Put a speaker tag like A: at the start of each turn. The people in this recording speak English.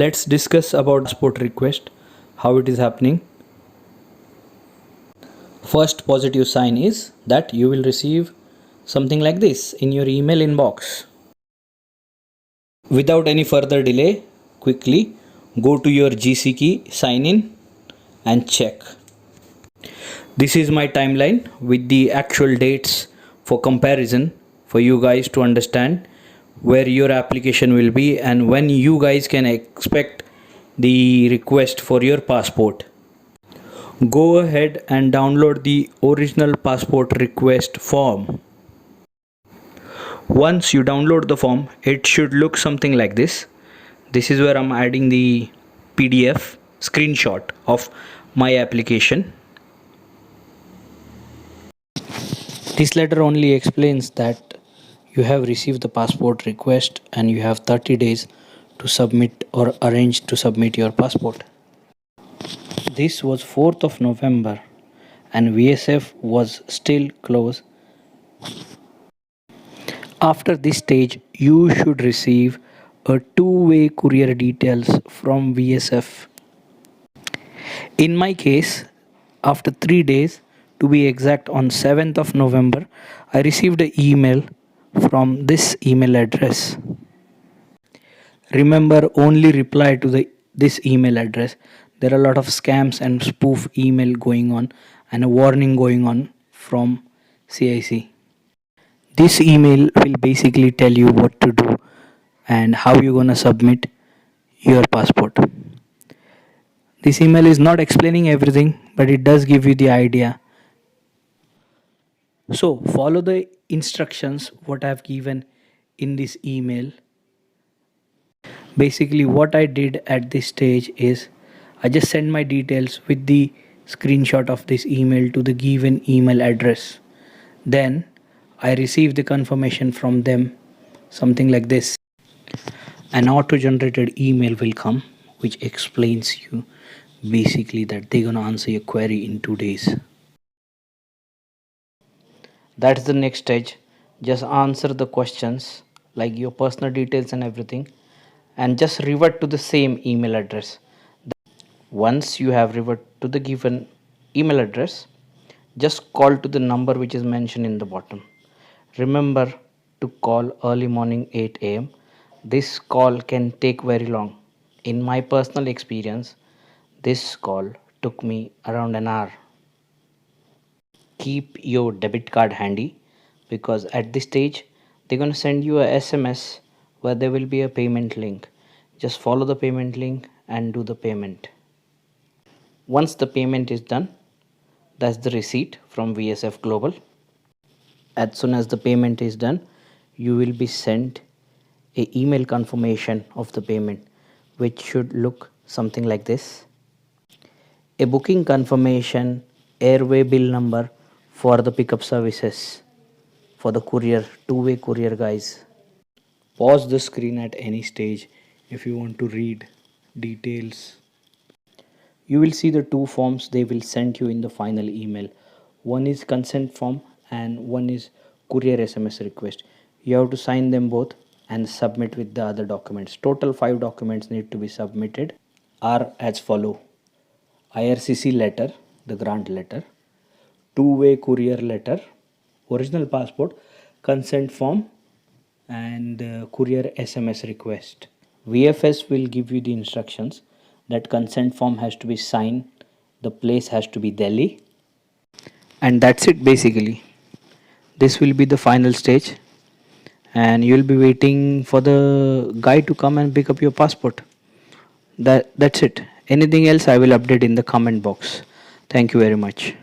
A: Let's discuss about passport request, how it is happening. First positive sign is that you will receive something like this in your email inbox. Without any further delay, quickly go to your GC key, sign in and check. This is my timeline with the actual dates for comparison for you guys to understand where your application will be and when you guys can expect the request for your passport. Go ahead and download the original passport request form. Once you download the form, it should look something like this. This is where I'm adding the PDF screenshot of my application. This letter only explains that you have received the passport request and you have 30 days to submit or arrange to submit your passport. This was 4th of November and VSF was still closed. After this stage, you should receive a two-way courier details from VSF. In my case, after 3 days, to be exact on 7th of November, I received an email from this email address. Remember, only reply to this email address. There are a lot of scams and spoof email going on and a warning going on from CIC. This email will basically tell you what to do and how you're gonna submit your passport. This email is not explaining everything, but it does give you the idea. So follow the instructions what I've given in this email. Basically what I did at this stage is I just sent my details with the screenshot of this email to the given email address. Then I received the confirmation from them, something like this. An auto-generated email will come which explains you basically that they're gonna answer your query in 2 days. That's the next stage. Just answer the questions like your personal details and everything and just revert to the same email address. Once you have reverted to the given email address, just call to the number which is mentioned in the bottom. Remember to call early morning 8 a.m. This call can take very long. In my personal experience, this call took me around an hour. Keep your debit card handy because at this stage they're going to send you a SMS where there will be a payment link. Just follow the payment link and do the payment. Once the payment is done, that's the receipt from VSF Global. As soon as the payment is done, you will be sent a email confirmation of the payment which should look something like this. A booking confirmation, airway bill number for the pickup services for the courier, two-way courier guys. Pause the screen at any stage if you want to read details. You will see the two forms they will send you in the final email. One is consent form and one is courier SMS request. You have to sign them both and submit with the other documents. Total 5 documents need to be submitted are as follow: IRCC letter, the grant letter, two-way courier letter, original passport, consent form and courier SMS request. VFS will give you the instructions that consent form has to be signed, the place has to be Delhi, and that's it basically. This will be the final stage and you'll be waiting for the guy to come and pick up your passport. That's it. Anything else I will update in the comment box. Thank you very much.